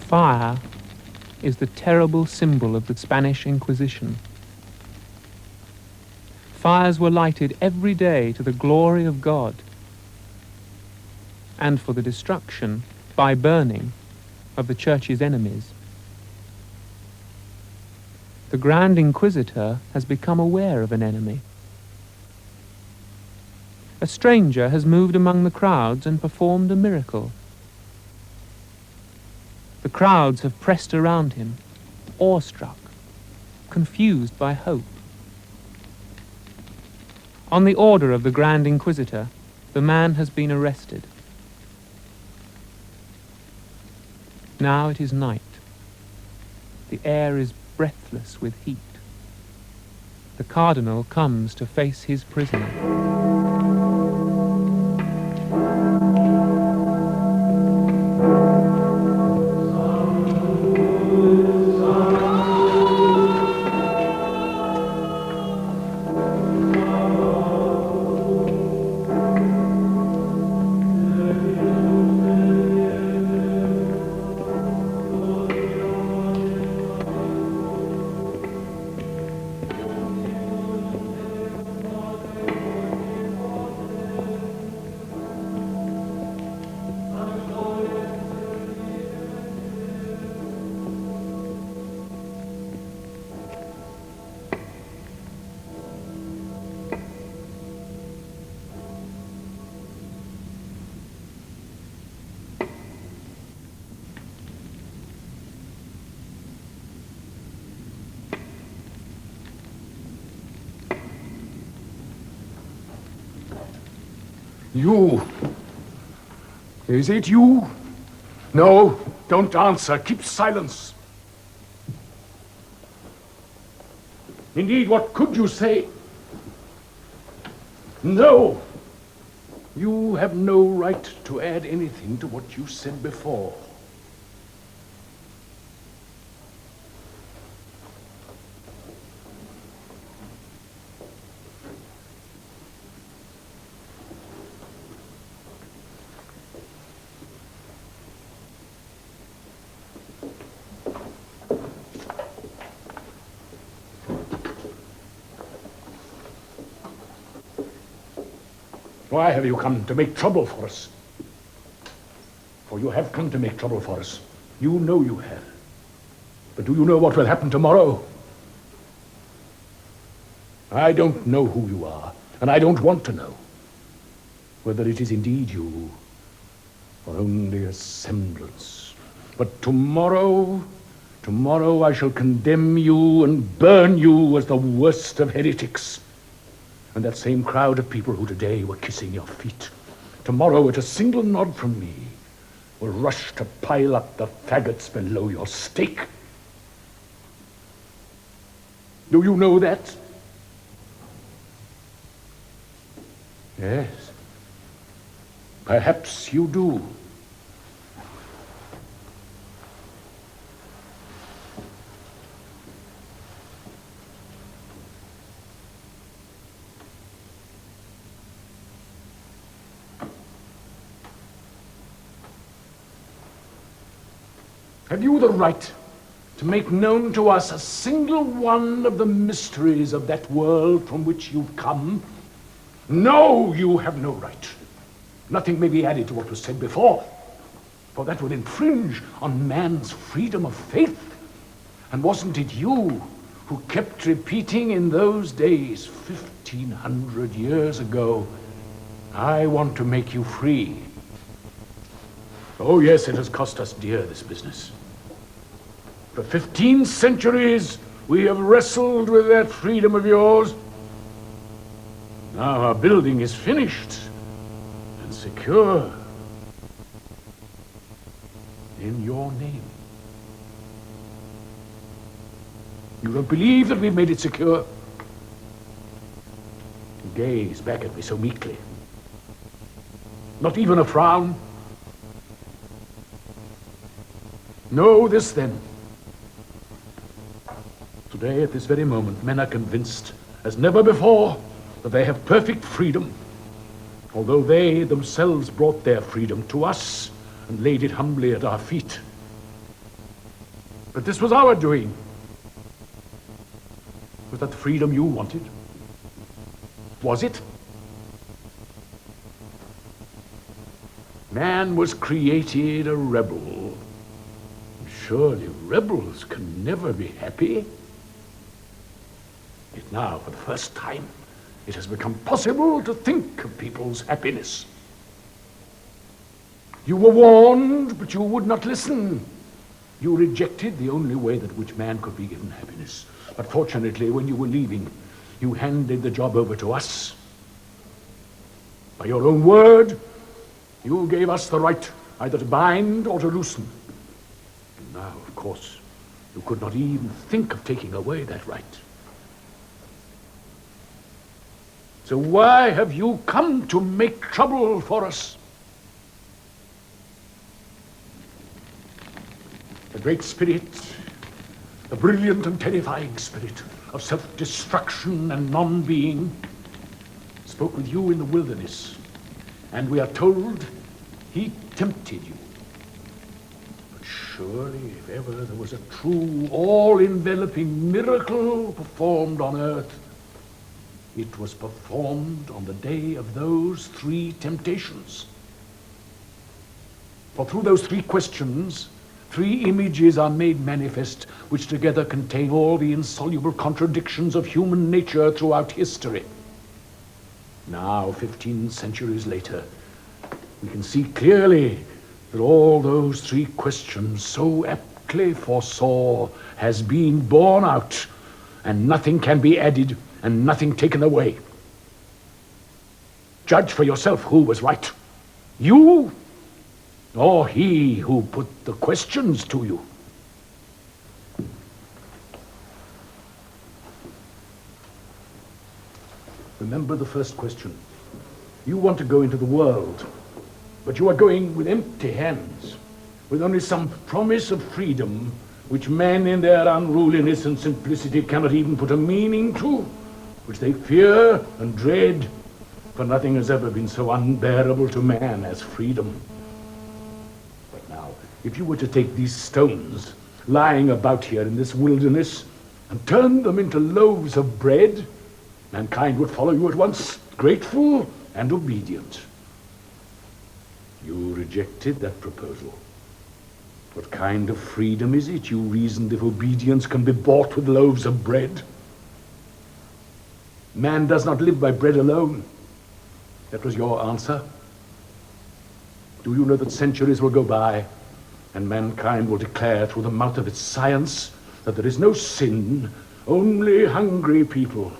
Fire is the terrible symbol of the Spanish Inquisition. Fires were lighted every day to the glory of God and for the destruction, by burning, of the Church's enemies. The Grand Inquisitor has become aware of an enemy. A stranger has moved among the crowds and performed a miracle. The crowds have pressed around him, awestruck, confused by hope. On the order of the Grand Inquisitor, the man has been arrested. Now it is night. The air is breathless with heat. The cardinal comes to face his prisoner. You. Is it you? No, don't answer. Keep silence. Indeed, what could you say? No. You have no right to add anything to what you said before. Why have you come to make trouble for us? For you have come to make trouble for us. You know you have. But do you know what will happen tomorrow? I don't know who you are, and I don't want to know whether it is indeed you or only a semblance. But tomorrow I shall condemn you and burn you as the worst of heretics. And that same crowd of people who today were kissing your feet, tomorrow at a single nod from me, will rush to pile up the faggots below your stake. Do you know that? Yes. Perhaps you do. Have you the right to make known to us a single one of the mysteries of that world from which you've come? No, you have no right. Nothing may be added to what was said before, for that would infringe on man's freedom of faith. And wasn't it you who kept repeating in those days, 1,500 years ago, I want to make you free? Oh yes, it has cost us dear, this business. For 15 centuries, we have wrestled with that freedom of yours. Now our building is finished and secure in your name. You don't believe that we've made it secure? You gaze back at me so meekly. Not even a frown. Know this then. Today, at this very moment, men are convinced, as never before, that they have perfect freedom, although they themselves brought their freedom to us and laid it humbly at our feet. this was our doing. Was that the freedom you wanted? Was it? Man was created a rebel. Surely rebels can never be happy. Yet now, for the first time, it has become possible to think of people's happiness. You were warned, but you would not listen. You rejected the only way that which man could be given happiness. But fortunately, when you were leaving, you handed the job over to us. By your own word, you gave us the right either to bind or to loosen. And now, of course, you could not even think of taking away that right. So why have you come to make trouble for us? The great spirit, the brilliant and terrifying spirit of self-destruction and non-being, spoke with you in the wilderness, and we are told he tempted you. But surely, if ever there was a true, all-enveloping miracle performed on earth, it was performed on the day of those three temptations. For through those three questions, three images are made manifest, which together contain all the insoluble contradictions of human nature throughout history. Now, 15 centuries later, we can see clearly that all those three questions so aptly foresaw has been borne out, and nothing can be added and nothing taken away. Judge for yourself who was right, you or he who put the questions to you. Remember the first question. You want to go into the world, but you are going with empty hands, with only some promise of freedom, which men in their unruliness and simplicity cannot even put a meaning to, which they fear and dread, for nothing has ever been so unbearable to man as freedom. But now, if you were to take these stones lying about here in this wilderness and turn them into loaves of bread, mankind would follow you at once, grateful and obedient. You rejected that proposal. What kind of freedom is it, you reasoned, if obedience can be bought with loaves of bread? Man does not live by bread alone. That was your answer. Do you know that centuries will go by and mankind will declare through the mouth of its science that there is no sin, only hungry people?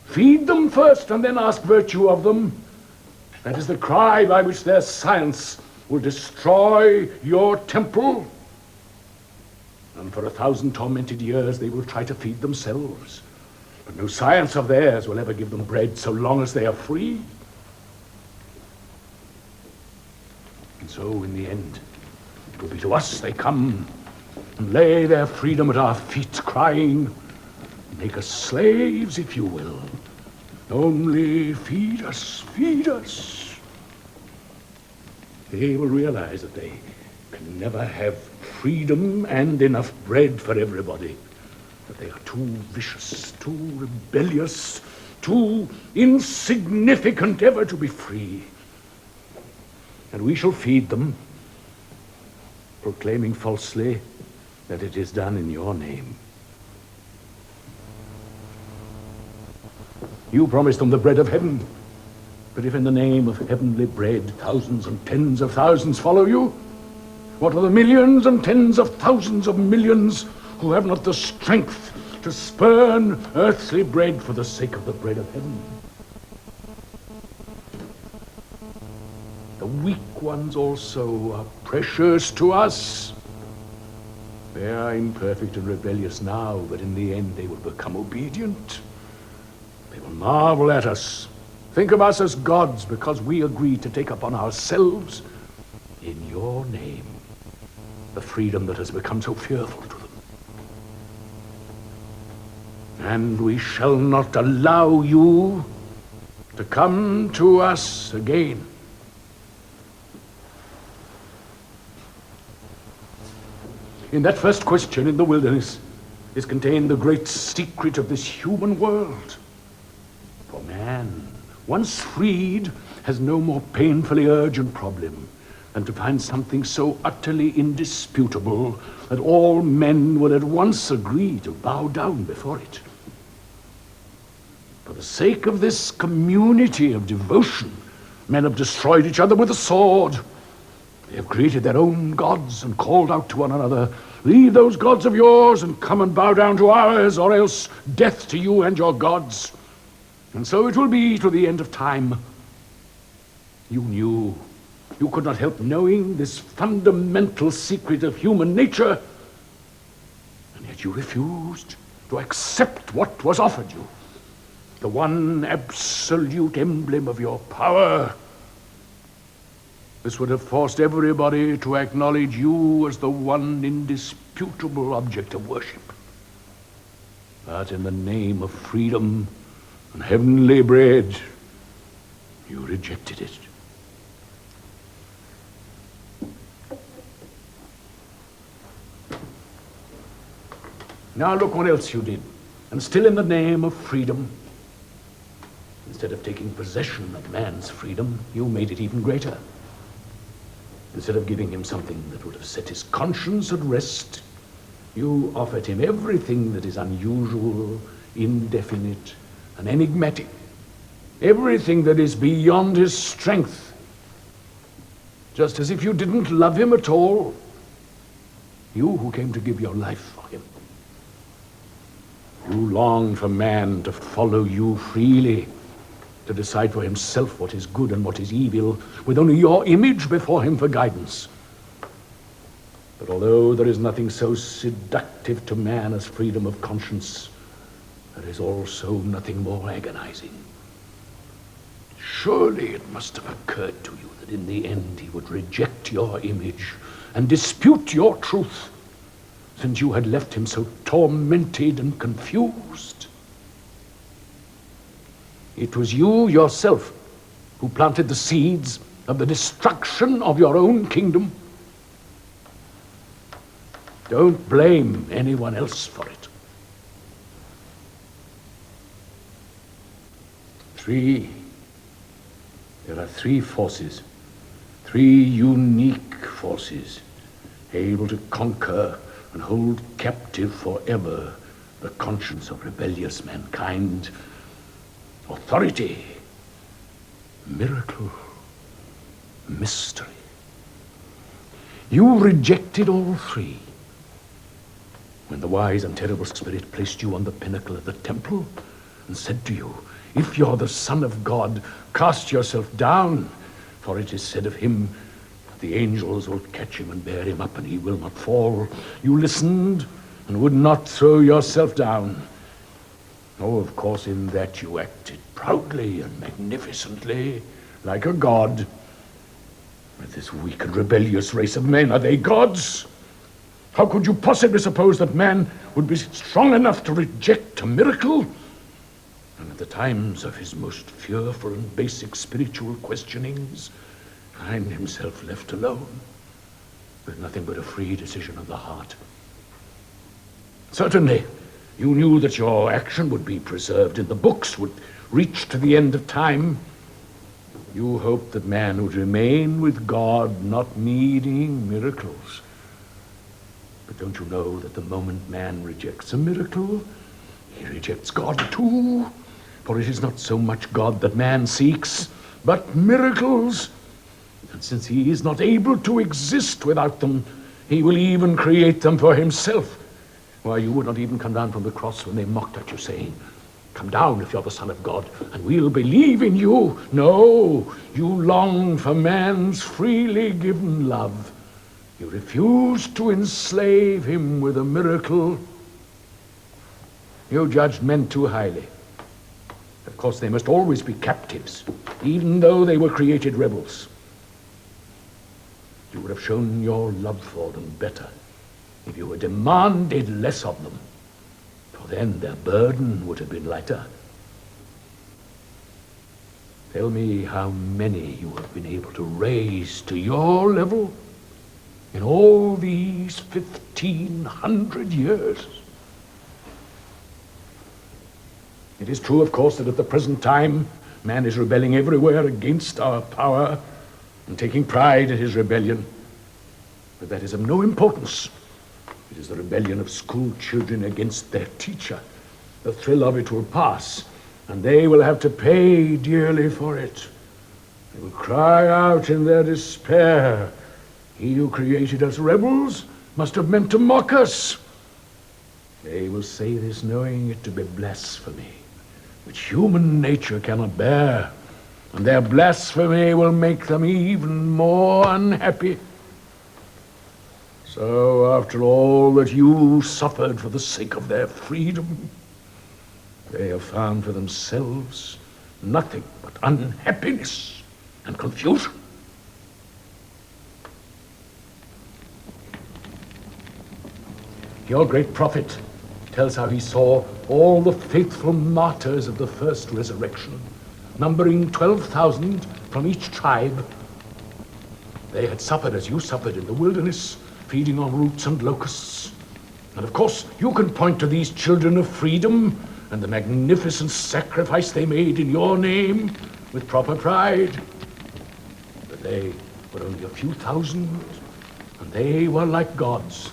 Feed them first and then ask virtue of them. That is the cry by which their science will destroy your temple. And for 1,000 tormented years they will try to feed themselves. But no science of theirs will ever give them bread so long as they are free. And so in the end, it will be to us they come and lay their freedom at our feet, crying, make us slaves if you will. Only feed us, feed us. They will realize that they can never have freedom and enough bread for everybody. That they are too vicious, too rebellious, too insignificant ever to be free. And we shall feed them, proclaiming falsely that it is done in your name. You promised them the bread of heaven, but if in the name of heavenly bread thousands and tens of thousands follow you, what are the millions and tens of thousands of millions who have not the strength to spurn earthly bread for the sake of the bread of heaven? The weak ones also are precious to us. They are imperfect and rebellious now, but in the end they will become obedient. They will marvel at us, think of us as gods because we agreed to take upon ourselves, in your name, the freedom that has become so fearful to them. And we shall not allow you to come to us again. In that first question in the wilderness is contained the great secret of this human world. For man, once freed, has no more painfully urgent problem than to find something so utterly indisputable that all men will at once agree to bow down before it. For the sake of this community of devotion, men have destroyed each other with the sword. They have created their own gods and called out to one another, "Leave those gods of yours and come and bow down to ours, or else death to you and your gods." And so it will be to the end of time. You could not help knowing this fundamental secret of human nature, and yet you refused to accept what was offered you, the one absolute emblem of your power. This would have forced everybody to acknowledge you as the one indisputable object of worship. But in the name of freedom and heavenly bread, you rejected it. Now look what else you did. And still in the name of freedom, instead of taking possession of man's freedom, you made it even greater. Instead of giving him something that would have set his conscience at rest, you offered him everything that is unusual, indefinite, and enigmatic. Everything that is beyond his strength. Just as if you didn't love him at all. You who came to give your life for him. You long for man to follow you freely, to decide for himself what is good and what is evil, with only your image before him for guidance. But although there is nothing so seductive to man as freedom of conscience, there is also nothing more agonizing. Surely it must have occurred to you that in the end he would reject your image and dispute your truth, since you had left him so tormented and confused. It was you yourself who planted the seeds of the destruction of your own kingdom. Don't blame anyone else for it. There are three forces, three unique forces, able to conquer and hold captive forever the conscience of rebellious mankind: authority, miracle, mystery. You rejected all three when the wise and terrible spirit placed you on the pinnacle of the temple and said to you, "If you're the Son of God, cast yourself down, for it is said of him, the angels will catch him and bear him up, and he will not fall." You listened and would not throw yourself down. Oh, of course, in that you acted proudly and magnificently, like a god. But this weak and rebellious race of men, are they gods? How could you possibly suppose that man would be strong enough to reject a miracle? And at the times of his most fearful and basic spiritual questionings, find himself left alone, with nothing but a free decision of the heart. Certainly, you knew that your action would be preserved in the books, would reach to the end of time. You hoped that man would remain with God, not needing miracles. But don't you know that the moment man rejects a miracle, he rejects God too? For it is not so much God that man seeks, but miracles. And since he is not able to exist without them, he will even create them for himself. Why, you would not even come down from the cross when they mocked at you, saying, "Come down if you're the Son of God, and we'll believe in you." No, you long for man's freely given love. You refuse to enslave him with a miracle. You judged men too highly. Of course, they must always be captives, even though they were created rebels. You would have shown your love for them better if you had demanded less of them, for then their burden would have been lighter. Tell me how many you have been able to raise to your level. in all these 1,500 years. It is true, of course, that at the present time, man is rebelling everywhere against our power and taking pride in his rebellion. But that is of no importance. It is the rebellion of school children against their teacher. The thrill of it will pass, and they will have to pay dearly for it. They will cry out in their despair, "He who created us rebels must have meant to mock us." They will say this knowing it to be blasphemy, which human nature cannot bear, and their blasphemy will make them even more unhappy. So, after all that you suffered for the sake of their freedom, they have found for themselves nothing but unhappiness and confusion. Your great prophet tells how he saw all the faithful martyrs of the first resurrection, numbering 12,000 from each tribe. They had suffered as you suffered in the wilderness, feeding on roots and locusts. And of course, you can point to these children of freedom and the magnificent sacrifice they made in your name with proper pride. But they were only a few thousand, and they were like gods.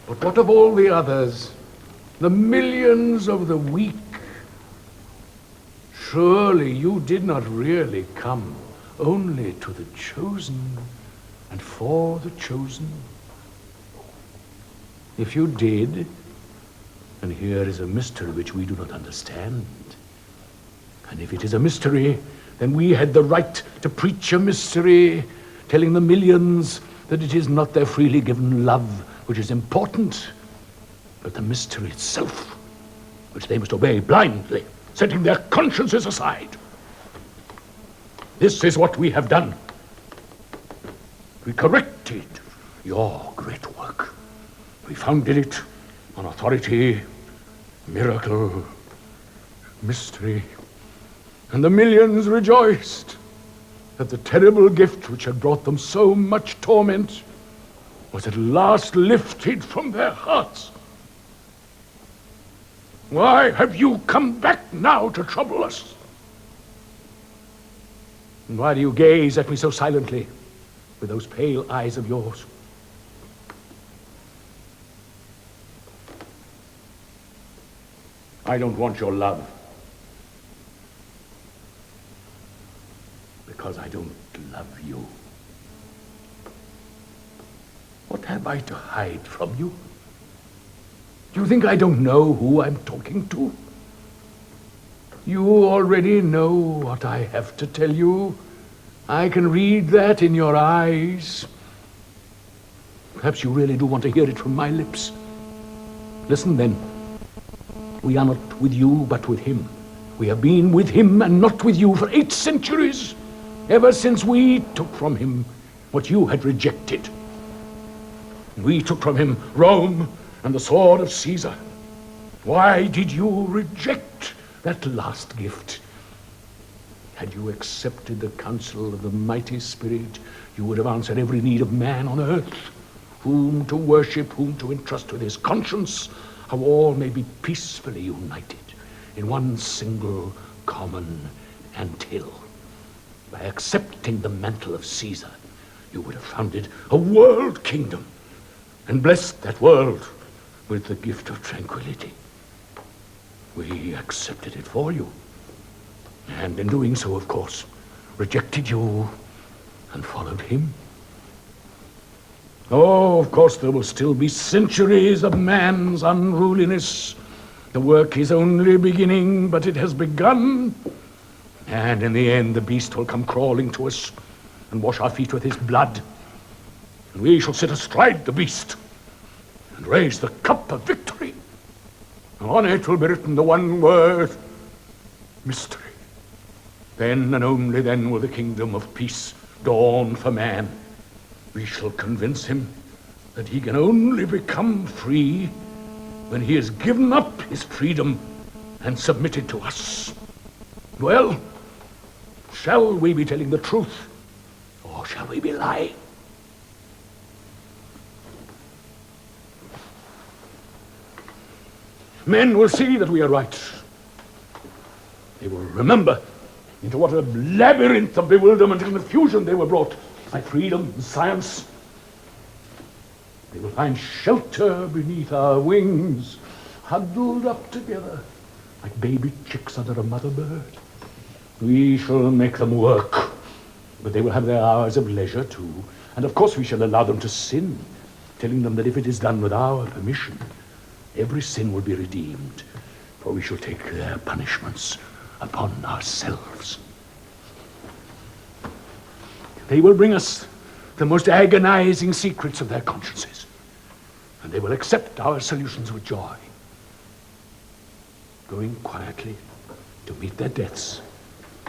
But what of all the others, the millions of the weak? Surely you did not really come only to the chosen and for the chosen. If you did, and here is a mystery which we do not understand, and if it is a mystery, then we had the right to preach a mystery, telling the millions that it is not their freely given love which is important, but the mystery itself, which they must obey blindly, setting their consciences aside. This is what we have done. We corrected your great work. We founded it on authority, miracle, mystery, and the millions rejoiced that the terrible gift which had brought them so much torment was at last lifted from their hearts. Why have you come back now to trouble us? And why do you gaze at me so silently with those pale eyes of yours? I don't want your love, because I don't love you. What have I to hide from you? Do you think I don't know who I'm talking to? You already know what I have to tell you. I can read that in your eyes. Perhaps you really do want to hear it from my lips. Listen then. We are not with you, but with him. We have been with him and not with you for 8 centuries, ever since we took from him what you had rejected. We took from him Rome and the sword of Caesar. Why did you reject that last gift? Had you accepted the counsel of the mighty Spirit, you would have answered every need of man on earth, whom to worship, whom to entrust with his conscience, how all may be peacefully united in one single common anthill. By accepting the mantle of Caesar, you would have founded a world kingdom and blessed that world with the gift of tranquility. We accepted it for you, and in doing so, of course, rejected you and followed him. Oh, of course, there will still be centuries of man's unruliness. The work is only beginning, but it has begun. And in the end, the beast will come crawling to us and wash our feet with his blood. And we shall sit astride the beast and raise the cup of victory. And on it will be written the one word, mystery. Then and only then will the kingdom of peace dawn for man. We shall convince him that he can only become free when he has given up his freedom and submitted to us. Well, shall we be telling the truth, or shall we be lying? Men will see that we are right. They will remember into what a labyrinth of bewilderment and confusion they were brought by freedom and science. They will find shelter beneath our wings, huddled up together like baby chicks under a mother bird. We shall make them work, but they will have their hours of leisure too. And of course we shall allow them to sin, telling them that if it is done with our permission, every sin will be redeemed, for we shall take their punishments upon ourselves. They will bring us the most agonizing secrets of their consciences, and they will accept our solutions with joy, going quietly to meet their deaths,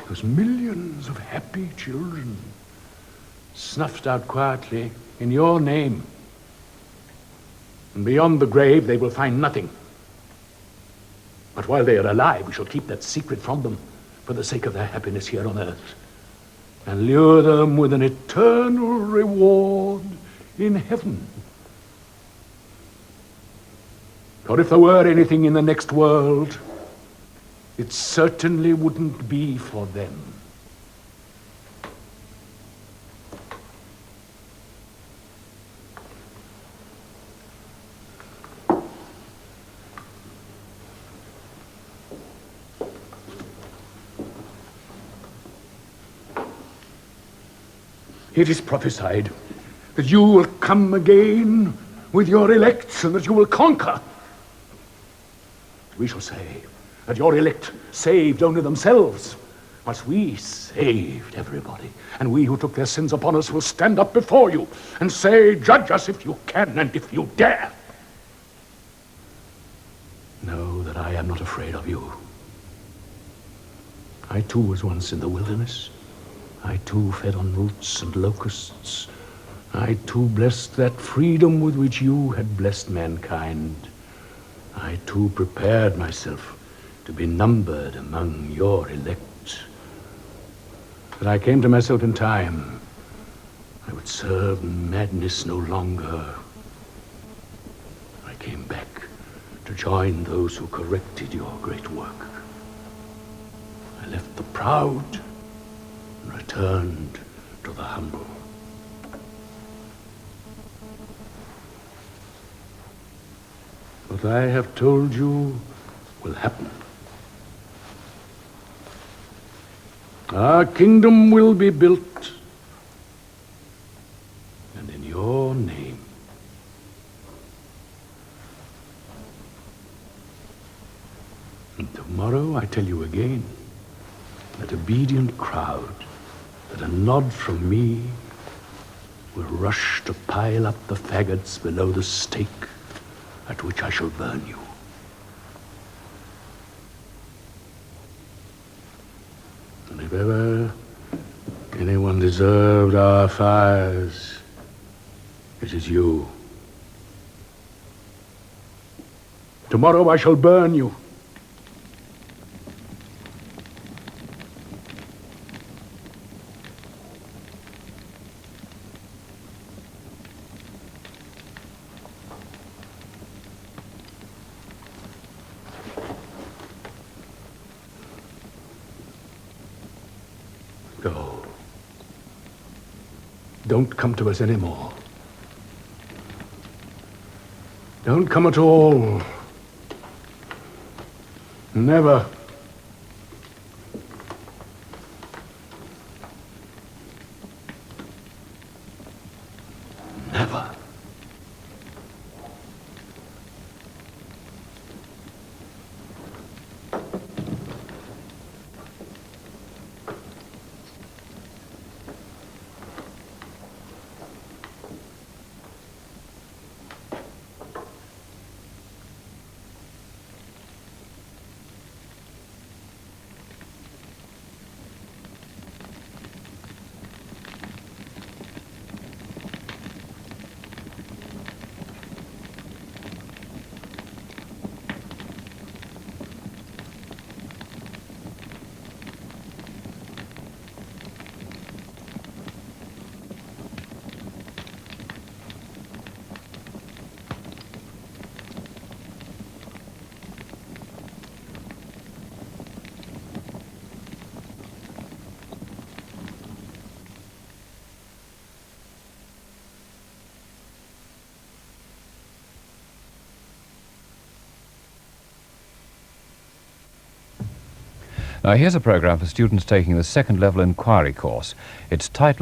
those millions of happy children snuffed out quietly in your name. And beyond the grave they will find nothing. But while they are alive, we shall keep that secret from them for the sake of their happiness here on earth, and lure them with an eternal reward in heaven. For if there were anything in the next world, it certainly wouldn't be for them. It is prophesied that you will come again with your elect and that you will conquer. We shall say that your elect saved only themselves, whilst we saved everybody. And we who took their sins upon us will stand up before you and say, judge us if you can and if you dare. Know that I am not afraid of you. I too was once in the wilderness. I too fed on roots and locusts. I too blessed that freedom with which you had blessed mankind. I too prepared myself to be numbered among your elect. But I came to myself in time. I would serve madness no longer. I came back to join those who corrected your great work. I left the proud and returned to the humble. What I have told you will happen. Our kingdom will be built, and in your name. And tomorrow I tell you again, that obedient crowd, that a nod from me will rush to pile up the faggots below the stake at which I shall burn you. And if ever anyone deserved our fires, it is you. Tomorrow I shall burn you. Go. Don't come to us anymore. Don't come at all. Never. Never. Now here's a program for students taking the second level inquiry course. Its title